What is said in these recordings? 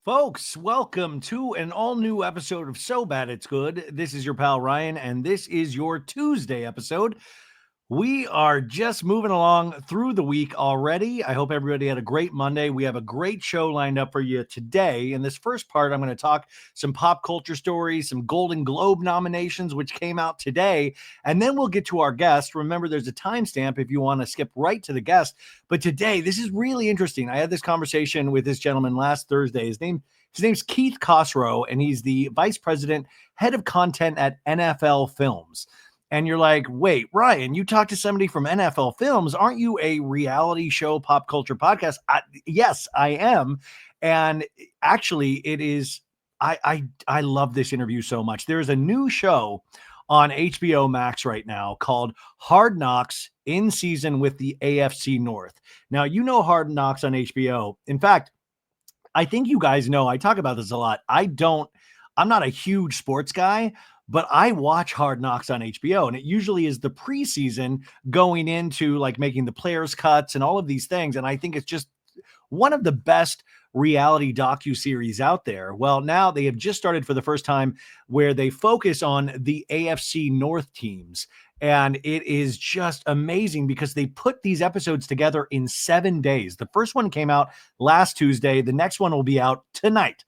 Folks, welcome to an all new episode of So Bad It's Good. This is your pal Ryan, and this is your Tuesday episode. We are just moving along through the week already. I hope everybody had a great Monday. We have a great show lined up for you today. In this first part, I'm going to talk some pop culture stories, some Golden Globe nominations, which came out today, and then we'll get to our guest. Remember, there's a timestamp if you want to skip right to the guest. But today, this is really interesting. I had this conversation with this gentleman last Thursday. His name's Keith Cosrow, and he's the vice president, head of content at NFL Films. And you're like, wait, Ryan, you talked to somebody from NFL Films. Aren't you a reality show pop culture podcast? Yes, I am. And actually, it is. I love this interview so much. There's a new show on HBO Max right now called Hard Knocks in season with the AFC North. Now, you know Hard Knocks on HBO. In fact, I think you guys know I talk about this a lot. I'm not a huge sports guy, but I watch Hard Knocks on HBO, and it usually is the preseason going into like making the players cuts and all of these things. And I think it's just one of the best reality docuseries out there. Well, now they have just started for the first time where they focus on the AFC North teams. And it is just amazing because they put these episodes together in 7 days. The first one came out last Tuesday. The next one will be out tonight.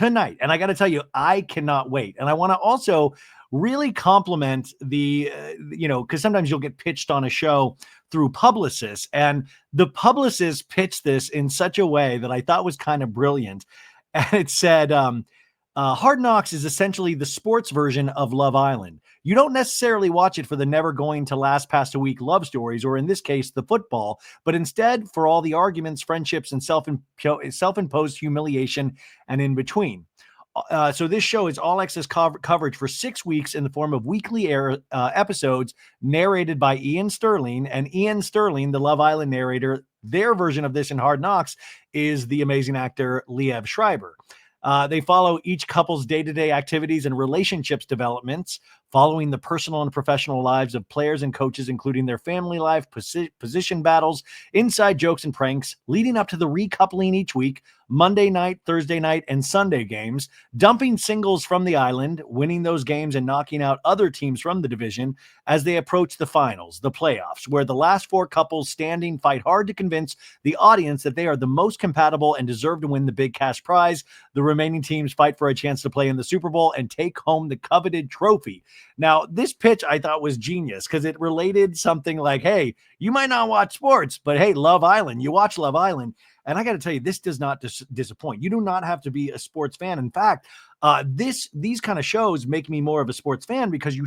And I got to tell you, I cannot wait. And I want to also really compliment because sometimes you'll get pitched on a show through publicists, and the publicists pitched this in such a way that I thought was kind of brilliant. And it said, Hard Knocks is essentially the sports version of Love Island. You don't necessarily watch it for the never going to last past a week love stories, or in this case, the football, but instead for all the arguments, friendships, and self-imposed humiliation and in between. So this show is all access coverage for 6 weeks in the form of weekly episodes narrated by Ian Sterling. And Ian Sterling, the Love Island narrator, their version of this in Hard Knocks is the amazing actor Liev Schreiber. They follow each couple's day-to-day activities and relationships developments, following the personal and professional lives of players and coaches, including their family life, position battles, inside jokes and pranks, leading up to the recoupling each week, Monday night, Thursday night, and Sunday games, dumping singles from the island, winning those games and knocking out other teams from the division as they approach the finals, the playoffs, where the last four couples standing fight hard to convince the audience that they are the most compatible and deserve to win the big cash prize. The remaining teams fight for a chance to play in the Super Bowl and take home the coveted trophy. Now, this pitch I thought was genius because it related something like, hey, you might not watch sports, but hey, Love Island, you watch Love Island. And I got to tell you, this does not disappoint. You do not have to be a sports fan. In fact, these kind of shows make me more of a sports fan because you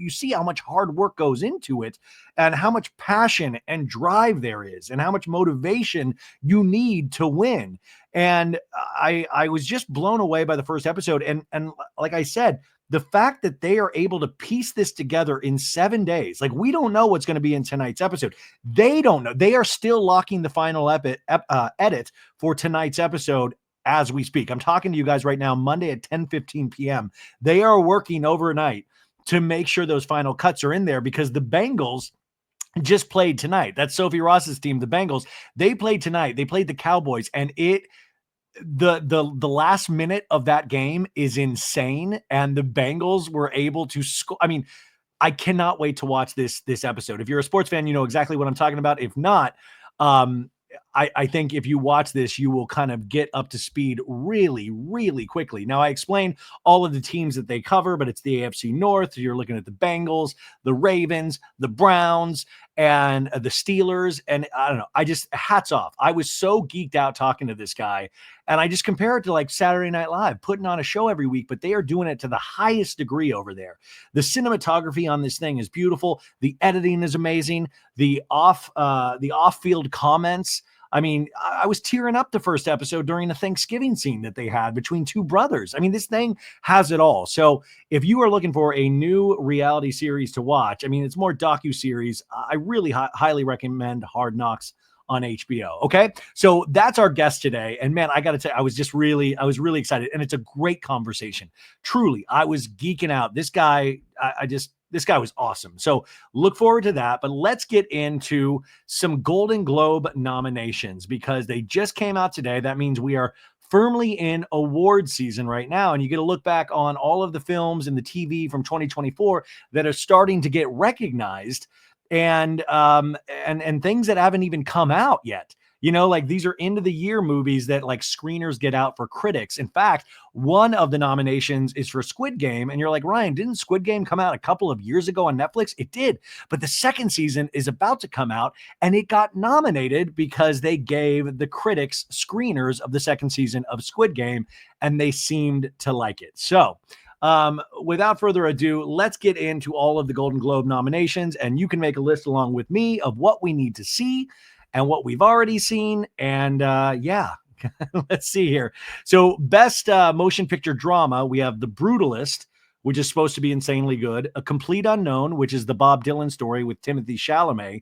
see how much hard work goes into it and how much passion and drive there is and how much motivation you need to win. And I was just blown away by the first episode. And like I said, the fact that they are able to piece this together in 7 days, like we don't know what's going to be in tonight's episode. They don't know. They are still locking the final edit for tonight's episode as we speak. I'm talking to you guys right now, Monday at 10:15 p.m. They are working overnight to make sure those final cuts are in there because the Bengals just played tonight. That's Sophie Ross's team, the Bengals. They played tonight. They played the Cowboys, and the last minute of that game is insane, and the Bengals were able to score. I mean, I cannot wait to watch this episode. If you're a sports fan, you know exactly what I'm talking about. If not, I think if you watch this, you will kind of get up to speed really, really quickly. Now, I explained all of the teams that they cover, but it's the AFC North. You're looking at the Bengals, the Ravens, the Browns, and the Steelers. And I don't know, I just hats off. I was so geeked out talking to this guy. And I just compare it to like Saturday Night Live, putting on a show every week, but they are doing it to the highest degree over there. The cinematography on this thing is beautiful. The editing is amazing. The off-field comments. I mean, I was tearing up the first episode during the Thanksgiving scene that they had between two brothers. I mean, this thing has it all. So if you are looking for a new reality series to watch, I mean, it's more docuseries. I really highly recommend Hard Knocks on HBO. Okay. So that's our guest today. And man, I got to tell you, I was really excited, and it's a great conversation. Truly. I was geeking out. This guy, this guy was awesome. So look forward to that, but let's get into some Golden Globe nominations because they just came out today. That means we are firmly in award season right now. And you get to look back on all of the films and the TV from 2024 that are starting to get recognized, and things that haven't even come out yet. Like these are end of the year movies that like screeners get out for critics. In fact, one of the nominations is for Squid Game. And you're like, Ryan, didn't Squid Game come out a couple of years ago on Netflix? It did. But the second season is about to come out, and it got nominated because they gave the critics screeners of the second season of Squid Game, and they seemed to like it. So, without further ado, let's get into all of the Golden Globe nominations, and you can make a list along with me of what we need to see and what we've already seen. And yeah, let's see here. So, best motion picture drama, we have The Brutalist, which is supposed to be insanely good. A Complete Unknown, which is the Bob Dylan story with Timothée Chalamet.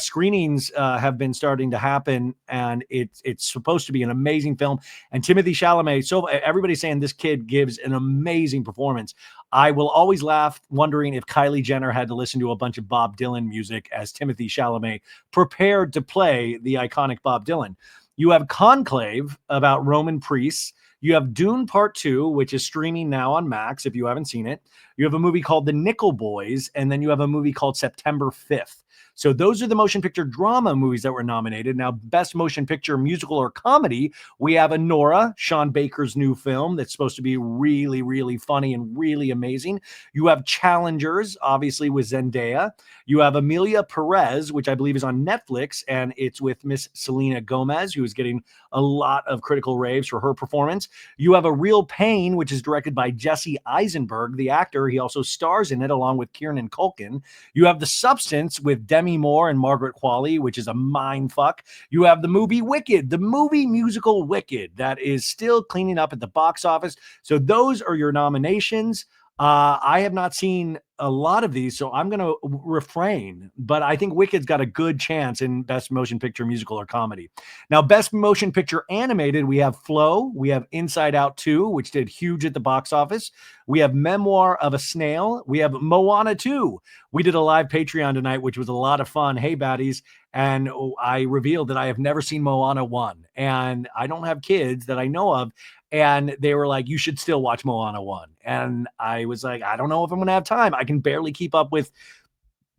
Screenings have been starting to happen, and it's supposed to be an amazing film. And Timothée Chalamet, so everybody's saying this kid gives an amazing performance. I will always laugh wondering if Kylie Jenner had to listen to a bunch of Bob Dylan music as Timothée Chalamet prepared to play the iconic Bob Dylan. You have Conclave about Roman priests. You have Dune Part 2, which is streaming now on Max if you haven't seen it. You have a movie called The Nickel Boys, and then you have a movie called September 5th. So those are the motion picture drama movies that were nominated. Now, best motion picture musical or comedy, we have Anora, Sean Baker's new film that's supposed to be really, really funny and really amazing. You have Challengers, obviously with Zendaya. You have Emilia Perez, which I believe is on Netflix, and it's with Miss Selena Gomez, who is getting a lot of critical raves for her performance. You have A Real Pain, which is directed by Jesse Eisenberg, the actor. He also stars in it along with Kieran Culkin. You have The Substance with Demi Moore and Margaret Qualley, which is a mind fuck. You have the movie Wicked, the movie musical Wicked, that is still cleaning up at the box office. So those are your nominations. I have not seen a lot of these, so I'm going to refrain, but I think Wicked's got a good chance in best motion picture musical or comedy. Now, best motion picture animated, we have Flow, we have Inside Out 2, which did huge at the box office. We have Memoir of a Snail. We have Moana 2. We did a live Patreon tonight, which was a lot of fun. Hey, baddies. And I revealed that I have never seen Moana 1, and I don't have kids that I know of. And they were like, you should still watch Moana 1. And I was like, I don't know if I'm going to have time. I can barely keep up with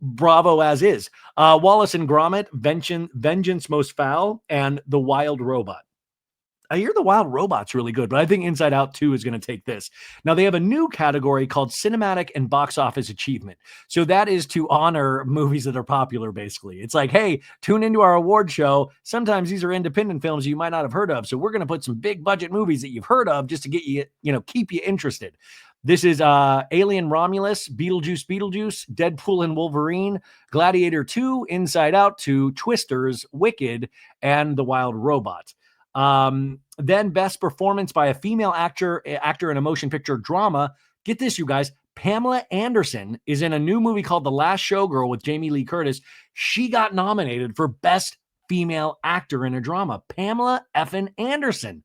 Bravo as is. Wallace and Gromit, Vengeance Most Foul, and The Wild Robot. I hear The Wild Robot's really good, but I think Inside Out 2 is going to take this. Now, they have a new category called Cinematic and Box Office Achievement. So that is to honor movies that are popular, basically. It's like, hey, tune into our award show. Sometimes these are independent films you might not have heard of. So we're going to put some big budget movies that you've heard of just to get you, keep you interested. This is Alien Romulus, Beetlejuice, Deadpool and Wolverine, Gladiator 2, Inside Out 2, Twisters, Wicked, and The Wild Robot. Then best performance by a female actor in a motion picture drama. Get this, you guys. Pamela Anderson is in a new movie called The Last Showgirl with Jamie Lee Curtis. She got nominated for best female actor in a drama. Pamela effing Anderson.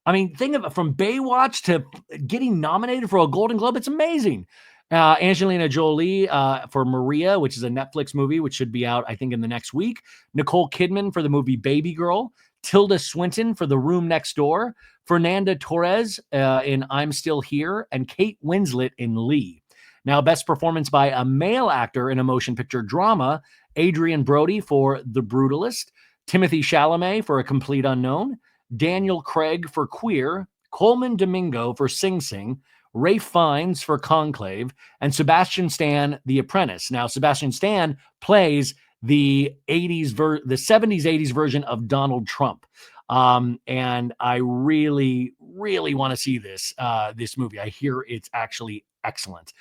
I mean, think of it, from Baywatch to getting nominated for a Golden Globe. It's amazing. Angelina Jolie for Maria, which is a Netflix movie, which should be out, I think, in the next week. Nicole Kidman for the movie Baby Girl. Tilda Swinton for The Room Next Door, Fernanda Torres in I'm Still Here, and Kate Winslet in Lee. Now, best performance by a male actor in a motion picture drama, Adrian Brody for The Brutalist, Timothée Chalamet for A Complete Unknown, Daniel Craig for Queer, Coleman Domingo for Sing Sing, Ralph Fiennes for Conclave, and Sebastian Stan, The Apprentice. Now, Sebastian Stan plays the 70s, 80s version of Donald Trump. And I really, really want to see this movie. I hear it's actually excellent.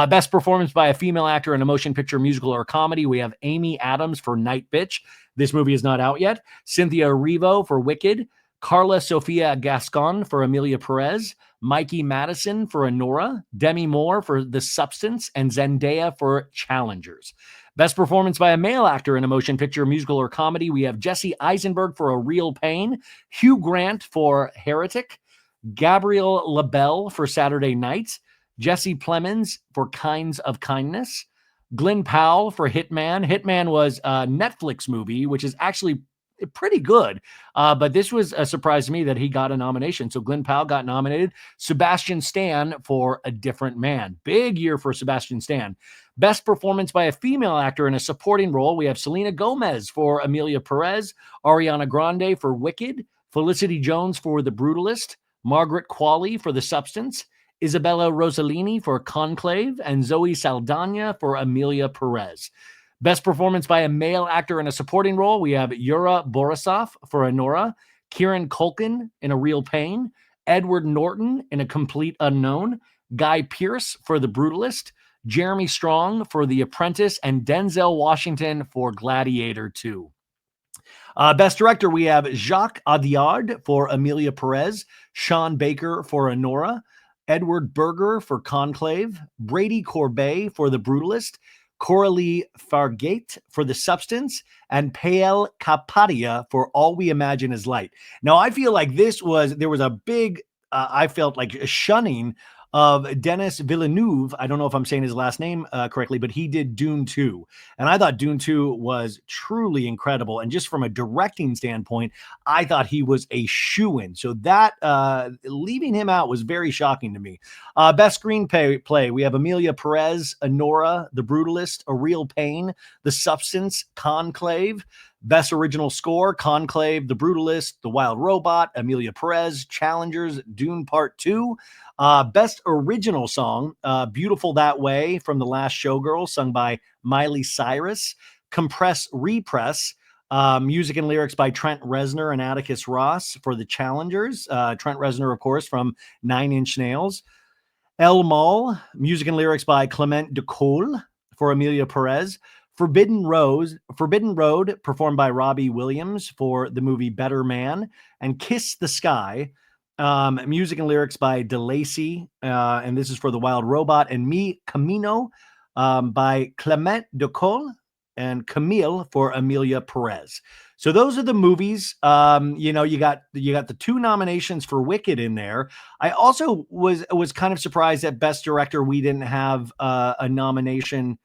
Best performance by a female actor in a motion picture, musical, or comedy. We have Amy Adams for Night Bitch. This movie is not out yet. Cynthia Erivo for Wicked. Carla Sofia Gascon for Emilia Perez. Mikey Madison for Anora. Demi Moore for The Substance. And Zendaya for Challengers. Best performance by a male actor in a motion picture, musical, or comedy. We have Jesse Eisenberg for A Real Pain, Hugh Grant for Heretic, Gabriel LaBelle for Saturday Night, Jesse Plemons for Kinds of Kindness, Glenn Powell for Hitman. Hitman was a Netflix movie, which is actually pretty good. But this was a surprise to me that he got a nomination. So Glenn Powell got nominated. Sebastian Stan for A Different Man. Big year for Sebastian Stan. Best performance by a female actor in a supporting role. We have Selena Gomez for Amelia Perez, Ariana Grande for Wicked, Felicity Jones for The Brutalist, Margaret Qualley for The Substance, Isabella Rossellini for Conclave, and Zoe Saldana for Amelia Perez. Best performance by a male actor in a supporting role. We have Yura Borisov for Honora, Kieran Culkin in A Real Pain, Edward Norton in A Complete Unknown, Guy Pearce for The Brutalist, Jeremy Strong for The Apprentice, and Denzel Washington for Gladiator 2. Best director, we have Jacques Audiard for Amelia Perez, Sean Baker for Honora, Edward Berger for Conclave, Brady Corbet for The Brutalist, Coralie Fargate for The Substance, and Pael Kapadia for All We Imagine Is Light. Now, I feel like there was a big, I felt like a shunning of Denis Villeneuve. I don't know if I'm saying his last name correctly, but he did Dune 2. And I thought Dune 2 was truly incredible. And just from a directing standpoint, I thought he was a shoo-in. So that leaving him out was very shocking to me. Best screenplay, we have Amelia Perez, Honora, The Brutalist, A Real Pain, The Substance, Conclave. Best original score, Conclave, The Brutalist, The Wild Robot, Amelia Perez, Challengers, Dune Part 2. Best original song, Beautiful That Way from The Last Showgirl, sung by Miley Cyrus. Compress, Repress, music and lyrics by Trent Reznor and Atticus Ross for The Challengers. Trent Reznor, of course, from Nine Inch Nails. El Mal, music and lyrics by Clement de Cole for Amelia Perez. Forbidden Road, performed by Robbie Williams for the movie Better Man. And Kiss the Sky, music and lyrics by DeLacy, and this is for The Wild Robot. And Mi Camino, by Clement de Cole and Camille for Amelia Perez. So those are the movies. You got the 2 nominations for Wicked in there. I also was kind of surprised that Best Director we didn't have a nomination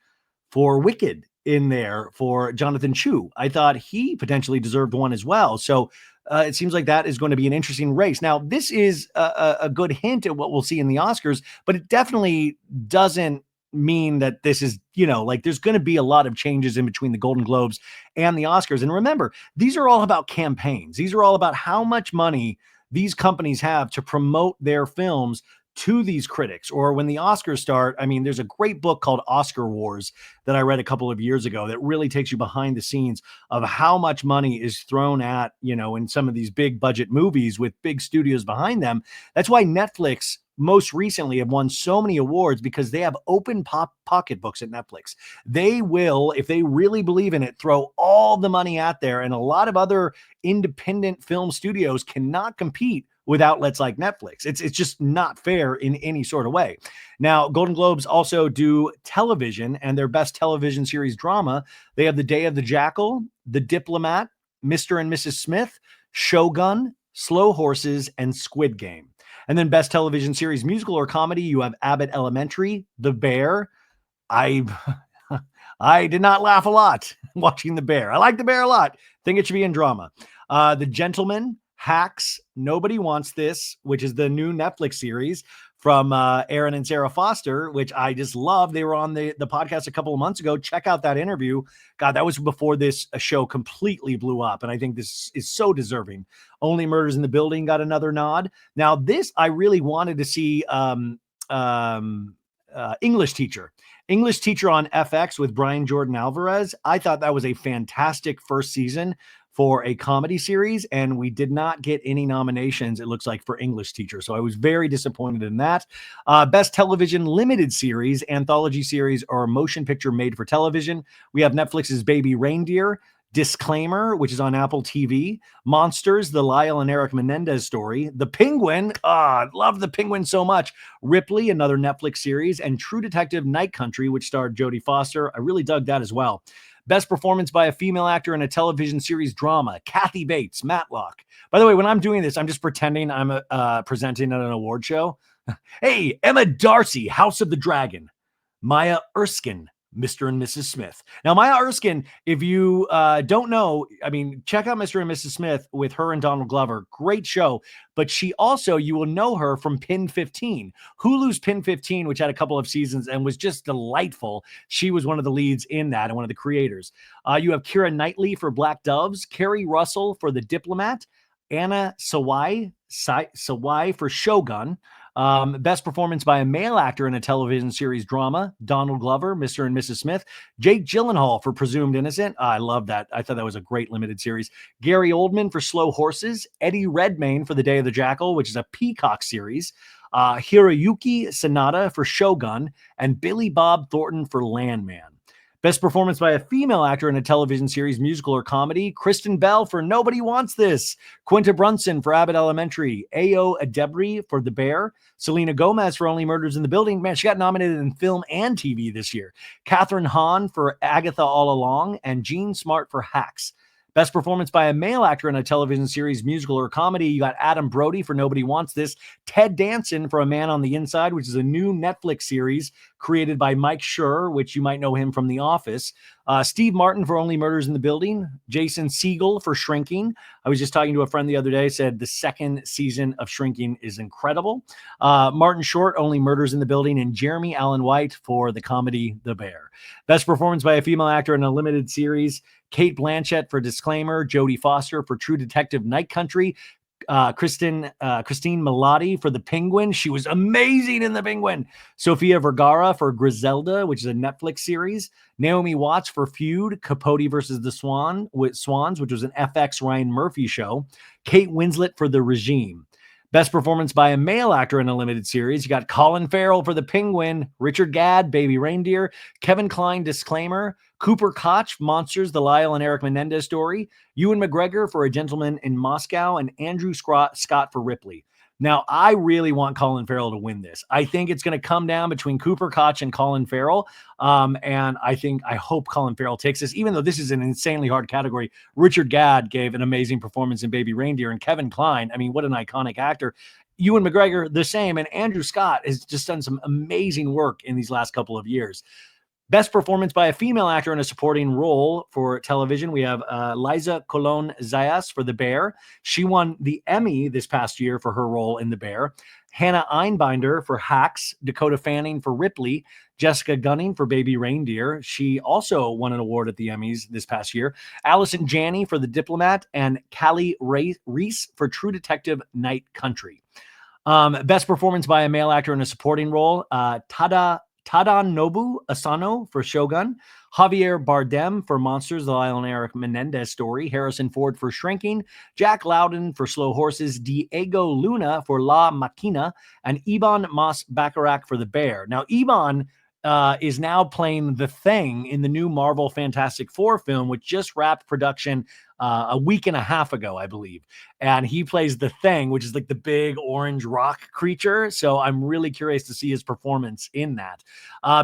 for Wicked in there for Jonathan Chu. I thought he potentially deserved one as well. So it seems like that is going to be an interesting race. Now, this is a good hint at what we'll see in the Oscars, but it definitely doesn't mean that this is, there's going to be a lot of changes in between the Golden Globes and the Oscars. And remember, these are all about campaigns. These are all about how much money these companies have to promote their films to these critics. Or when the Oscars start, I mean, there's a great book called Oscar Wars that I read a couple of years ago that really takes you behind the scenes of how much money is thrown at, in some of these big budget movies with big studios behind them. That's why Netflix most recently have won so many awards, because they have open pocketbooks at Netflix. They will, if they really believe in it, throw all the money out there. And a lot of other independent film studios cannot compete with outlets like Netflix. It's just not fair in any sort of way. Now, Golden Globes also do television, and their best television series drama. They have The Day of the Jackal, The Diplomat, Mr. and Mrs. Smith, Shogun, Slow Horses, and Squid Game. And then best television series, musical or comedy, you have Abbott Elementary, The Bear. I did not laugh a lot watching The Bear. I like The Bear a lot. Think it should be in drama. The Gentleman, Hacks, Nobody Wants This, which is the new Netflix series from Aaron and Sarah Foster, which I just love. They were on the podcast a couple of months ago. Check out that interview. God, that was before this show completely blew up. And I think this is so deserving. Only Murders in the Building got another nod. Now, this, I really wanted to see English Teacher. English Teacher on FX with Brian Jordan Alvarez. I thought that was a fantastic first season for a comedy series, and we did not get any nominations, it looks like, for English Teacher. So I was very disappointed in that. Best television limited series, anthology series, or motion picture made for television. We have Netflix's Baby Reindeer, Disclaimer, which is on Apple TV, Monsters, the Lyle and Eric Menendez story, The Penguin, I love The Penguin so much, Ripley, another Netflix series, and True Detective Night Country, which starred Jodie Foster. I really dug that as well. Best performance by a female actor in a television series drama, Kathy Bates, Matlock. By the way, when I'm doing this, I'm just pretending I'm presenting at an award show. Hey, Emma Darcy, House of the Dragon. Maya Erskine, Mr. and Mrs. Smith. Now, Maya Erskine, if you don't know, I mean, check out Mr. and Mrs. Smith with her and Donald Glover. Great show. But she also, you will know her from Pin 15, Hulu's Pin 15, which had a couple of seasons and was just delightful. She was one of the leads in that and one of the creators. You have Keira Knightley for Black Doves, Kerry Russell for The Diplomat, Anna Sawai for Shogun. Best performance by a male actor in a television series drama, Donald Glover, Mr. and Mrs. Smith. Jake Gyllenhaal for Presumed Innocent. I love that. I thought that was a great limited series. Gary Oldman for Slow Horses. Eddie Redmayne for The Day of the Jackal, which is a Peacock series. Hiroyuki Sanada for Shogun. And Billy Bob Thornton for Landman. Best performance by a female actor in a television series, musical, or comedy, Kristen Bell for Nobody Wants This, Quinta Brunson for Abbott Elementary, Ayo Edebiri for The Bear, Selena Gomez for Only Murders in the Building. Man, she got nominated in film and TV this year. Kathryn Hahn for Agatha All Along, and Jean Smart for Hacks. Best performance by a male actor in a television series, musical, or comedy. You got Adam Brody for Nobody Wants This, Ted Danson for A Man on the Inside, which is a new Netflix series created by Mike Schur, which you might know him from The Office. Steve Martin for Only Murders in the Building, Jason Segel for Shrinking. I was just talking to a friend the other day, said the second season of Shrinking is incredible. Martin Short, Only Murders in the Building, and Jeremy Allen White for the comedy The Bear. Best performance by a female actor in a limited series, Kate Blanchett for Disclaimer, Jodie Foster for True Detective Night Country, Christine Milioti for The Penguin. She was amazing in The Penguin. Sofia Vergara for Griselda, which is a Netflix series. Naomi Watts for Feud, Capote versus the Swans, which was an FX Ryan Murphy show. Kate Winslet for The Regime. Best performance by a male actor in a limited series. You got Colin Farrell for The Penguin, Richard Gadd, Baby Reindeer, Kevin Kline, Disclaimer, Cooper Koch, Monsters, the Lyle and Eric Menendez story, Ewan McGregor for A Gentleman in Moscow, and Andrew Scott for Ripley. Now, I really want Colin Farrell to win this. I think it's going to come down between Cooper Koch and Colin Farrell. And I hope Colin Farrell takes this, even though this is an insanely hard category. Richard Gadd gave an amazing performance in Baby Reindeer, and Kevin Kline, I mean, what an iconic actor. Ewan McGregor, the same. And Andrew Scott has just done some amazing work in these last couple of years. Best performance by a female actor in a supporting role for television. We have Liza Colon Zayas for The Bear. She won the Emmy this past year for her role in The Bear. Hannah Einbinder for Hacks. Dakota Fanning for Ripley. Jessica Gunning for Baby Reindeer. She also won an award at the Emmys this past year. Allison Janney for The Diplomat. And Callie Reese for True Detective Night Country. Best performance by a male actor in a supporting role. Tadanobu Asano for Shogun, Javier Bardem for Monsters, the Lyle and Eric Menendez story, Harrison Ford for Shrinking, Jack Lowden for Slow Horses, Diego Luna for La Machina, and Iban Mas Bacharach for The Bear. Now, Iban is now playing the Thing in the new Marvel Fantastic Four film, which just wrapped production a week and a half ago, I believe. And he plays the Thing, which is like the big orange rock creature. So I'm really curious to see his performance in that.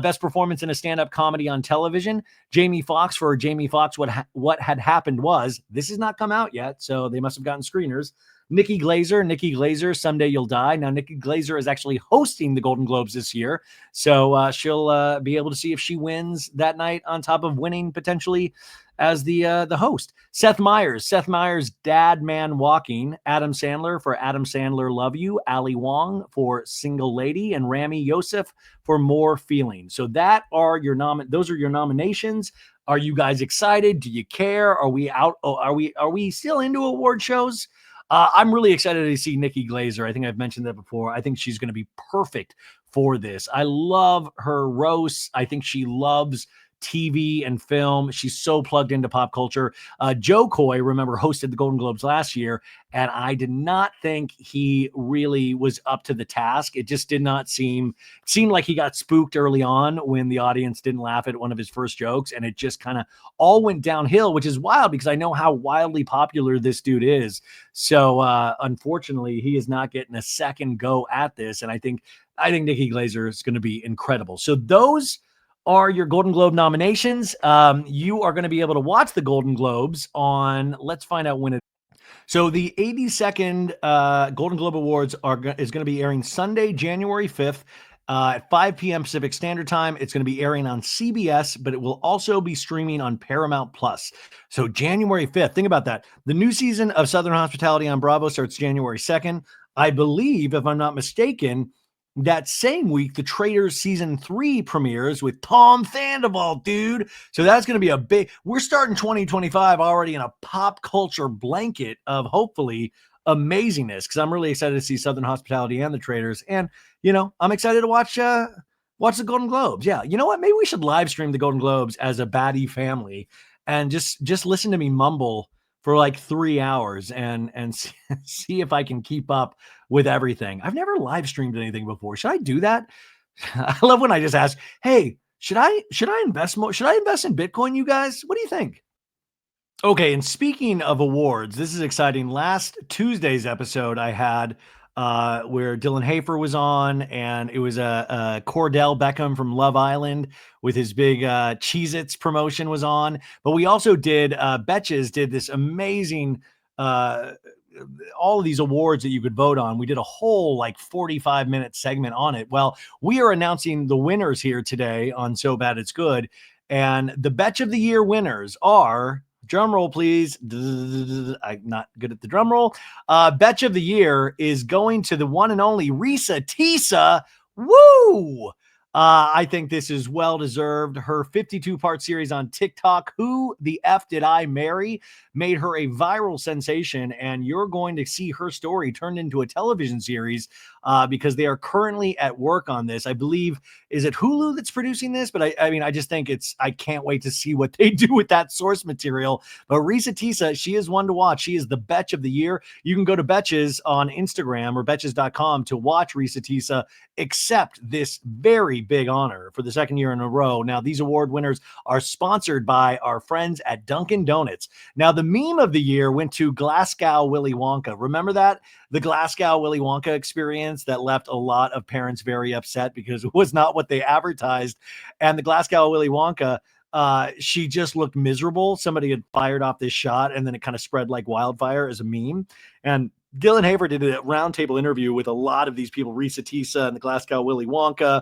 Best performance in a stand-up comedy on television, Jamie Foxx for Jamie Foxx, What Had Happened Was. This has not come out yet, so they must have gotten screeners. Nikki Glaser, Someday You'll Die. Now, Nikki Glaser is actually hosting the Golden Globes this year, so she'll be able to see if she wins that night on top of winning potentially as the host. Seth Meyers, Dad Man Walking. Adam Sandler for Adam Sandler Love You. Ali Wong for Single Lady, and Rami Youssef for More Feeling. So that are those are your nominations. Are you guys excited? Do you care? Are we out? Are we still into award shows? I'm really excited to see Nikki Glaser. I think I've mentioned that before. I think she's going to be perfect for this. I love her roasts. I think she loves TV and film. She's so plugged into pop culture. Joe Coy, remember, hosted the Golden Globes last year, and I did not think he really was up to the task. It just did not seemed like he got spooked early on when the audience didn't laugh at one of his first jokes, and it just kind of all went downhill, which is wild because I know how wildly popular this dude is. So unfortunately, he is not getting a second go at this, and I think Nikki Glaser is going to be incredible. So those are your Golden Globe nominations. You are going to be able to watch the Golden Globes on, let's find out when it. So the 82nd Golden Globe Awards is going to be airing Sunday, January 5th at 5 p.m. Pacific Standard Time. It's going to be airing on CBS, but it will also be streaming on Paramount Plus. So January 5th, think about that. The new season of Southern Hospitality on Bravo starts January 2nd. I believe, if I'm not mistaken, that same week, The Traitors season 3 premieres with Tom Sandoval, dude. So that's going to be a big. We're starting 2025 already in a pop culture blanket of hopefully amazingness, because I'm really excited to see Southern Hospitality and The Traitors, and I'm excited to watch the Golden Globes. Yeah, you know what? Maybe we should live stream the Golden Globes as a baddie family and just listen to me mumble for like 3 hours and see if I can keep up with everything. I've never live streamed anything before. Should I do that? I love when I just ask, "Hey, should I invest more? Should I invest in Bitcoin, you guys? What do you think?" Okay, and speaking of awards, this is exciting. Last Tuesday's episode I had where Dylan Hafer was on, and it was a Cordell Beckham from Love Island with his big Cheez-Its promotion was on. But we also did, Betches did this amazing, uh, all of these awards that you could vote on. We did a whole like 45-minute segment on it. Well, we are announcing the winners here today on So Bad It's Good. And the Betch of the Year winners are, drum roll, please. I'm not good at the drum roll. Betch of the Year is going to the one and only Risa Tisa. Woo! I think this is well deserved. Her 52-part series on TikTok, Who the F Did I Marry, made her a viral sensation, and you're going to see her story turned into a television series because they are currently at work on this. I believe, is it Hulu that's producing this? But I mean, I just think I can't wait to see what they do with that source material. But Risa Tisa, she is one to watch. She is the Betch of the Year. You can go to Betches on Instagram or Betches.com to watch Risa Tisa accept this very big honor for the second year in a row. Now, these award winners are sponsored by our friends at Dunkin' Donuts. Now, the meme of the year went to Glasgow Willy Wonka. Remember that? The Glasgow Willy Wonka experience that left a lot of parents very upset because it was not what they advertised. And the Glasgow Willy Wonka, she just looked miserable. Somebody had fired off this shot, and then it kind of spread like wildfire as a meme. And Dylan Hafer did a roundtable interview with a lot of these people, Risa Tisa and the Glasgow Willy Wonka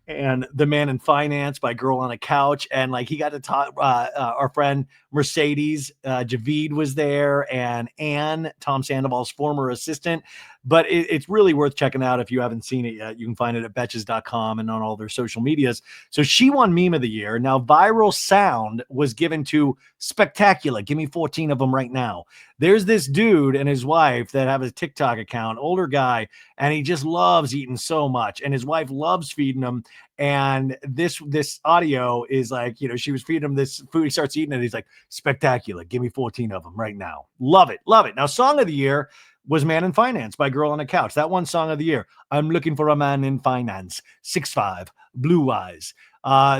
and The Man in Finance by Girl on a Couch. And like he got to talk, our friend Mercedes Javid was there, and Anne, Tom Sandoval's former assistant. But it's really worth checking out if you haven't seen it yet. You can find it at Betches.com and on all their social medias. So she won Meme of the Year. Now, Viral Sound was given to Spectacular. Give me 14 of them right now. There's this dude and his wife that have a TikTok account, older guy, and he just loves eating so much. And his wife loves feeding him. And this audio is like, she was feeding him this food. He starts eating it. He's like, Spectacular. Give me 14 of them right now. Love it. Love it. Now, Song of the Year was Man in Finance by Girl on a Couch. That one Song of the Year. I'm looking for a man in finance. 6'5", blue eyes.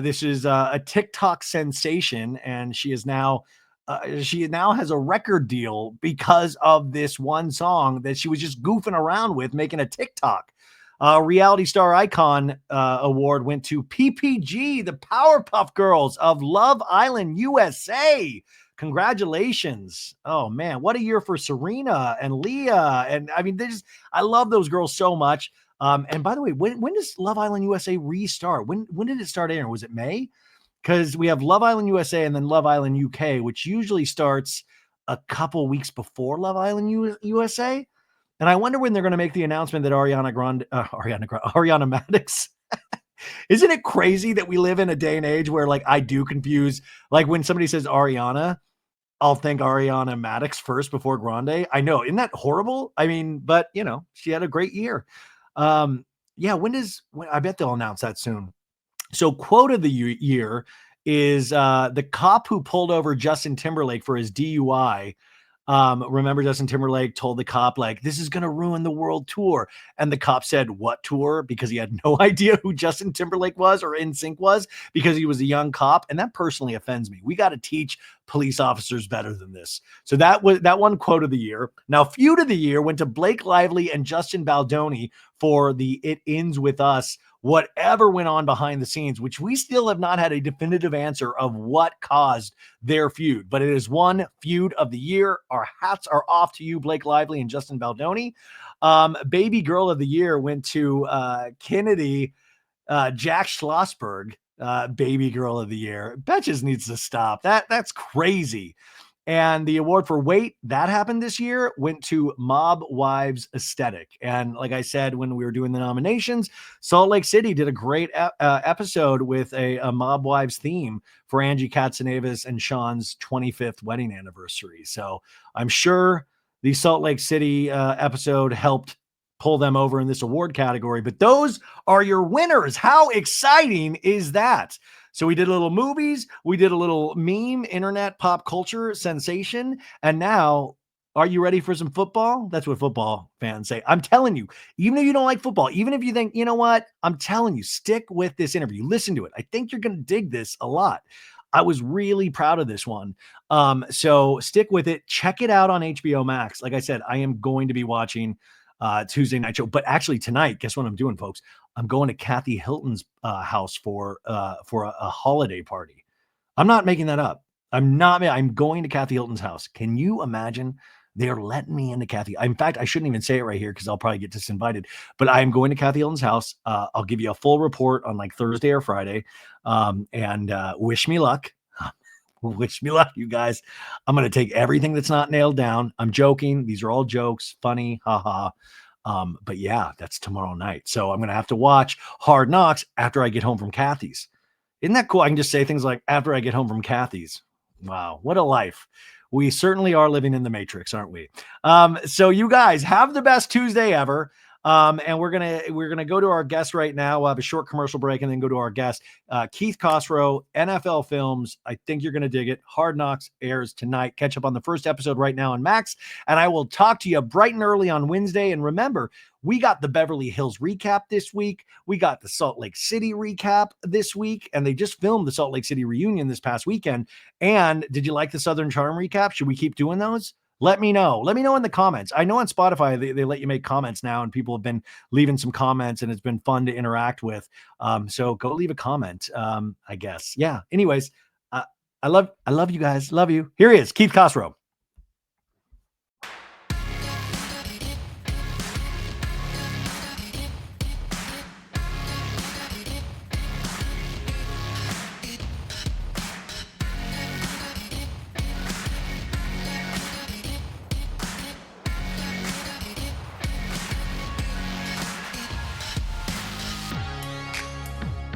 This is a TikTok sensation, and she now has a record deal because of this one song that she was just goofing around with, making a TikTok. Reality Star Icon award went to PPG, the Powerpuff Girls of Love Island, USA. Congratulations. Oh man, what a year for Serena and Leah. And I mean, I love those girls so much. And by the way, when does Love Island USA restart? When did it start airing? Was it May? Because we have Love Island USA and then Love Island UK, which usually starts a couple weeks before Love Island USA. And I wonder when they're going to make the announcement that Ariana Madix. Isn't it crazy that we live in a day and age where like I do confuse, like when somebody says Ariana, I'll think Ariana Madix first before Grande. I know, isn't that horrible? I mean, but she had a great year. Yeah, when I bet they'll announce that soon. So quote of the year is the cop who pulled over Justin Timberlake for his DUI. Remember Justin Timberlake told the cop, like, this is going to ruin the world tour. And the cop said, what tour? Because he had no idea who Justin Timberlake was or NSYNC was, because he was a young cop. And that personally offends me. We got to teach police officers better than this. So that one quote of the year. Now, feud of the year went to Blake Lively and Justin Baldoni for the It Ends With Us, whatever went on behind the scenes, which we still have not had a definitive answer of what caused their feud, but it is one feud of the year. Our hats are off to you, Blake Lively and Justin Baldoni. Baby Girl of the Year went to Kennedy. Jack Schlossberg, baby girl of the year. Betches needs to stop. That's crazy. And the award for Wait, that happened this year, went to Mob Wives Aesthetic. And like I said, when we were doing the nominations, Salt Lake City did a great episode with a Mob Wives theme for Angie Katsanevis and Sean's 25th wedding anniversary. So I'm sure the Salt Lake City episode helped pull them over in this award category. But those are your winners. How exciting is that? So we did a little movies, we did a little meme, internet pop culture sensation, and now are you ready for some football? That's what football fans say. I'm telling you, even if you don't like football, even if you think, you know what, I'm telling you, stick with this interview. Listen to it. I think you're going to dig this a lot. I was really proud of this one. So stick with it. Check it out on HBO Max. Like I said, I am going to be watching Tuesday Night Show, but actually tonight, guess what I'm doing, folks? I'm going to Kathy Hilton's house for a holiday party. I'm not making that up. I'm going to Kathy Hilton's house. Can you imagine? They're letting me into Kathy. In fact, I shouldn't even say it right here because I'll probably get disinvited. But I'm going to Kathy Hilton's house. I'll give you a full report on like Thursday or Friday. And wish me luck. Wish me luck, you guys. I'm going to take everything that's not nailed down. I'm joking. These are all jokes. Funny. Haha. But yeah, that's tomorrow night. So I'm going to have to watch Hard Knocks after I get home from Kathy's. Isn't that cool? I can just say things like after I get home from Kathy's. Wow. What a life. We certainly are living in the Matrix, aren't we? So you guys have the best Tuesday ever. And we're gonna go to our guest right now. We'll have a short commercial break and then go to our guest, Keith Cosrow, NFL Films. I think you're gonna dig it. Hard Knocks airs tonight. Catch up on the first episode right now on Max, and I will talk to you bright and early on Wednesday. And remember, we got the Beverly Hills recap this week. We got the Salt Lake City recap this week, and they just filmed the Salt Lake City reunion this past weekend. And did you like the Southern Charm recap? Should we keep doing those? Let me know. Let me know in the comments. I know on Spotify, they let you make comments now, and people have been leaving some comments, and it's been fun to interact with. So go leave a comment, I guess. Yeah. Anyways, I love you guys. Love you. Here he is, Keith Cosrow.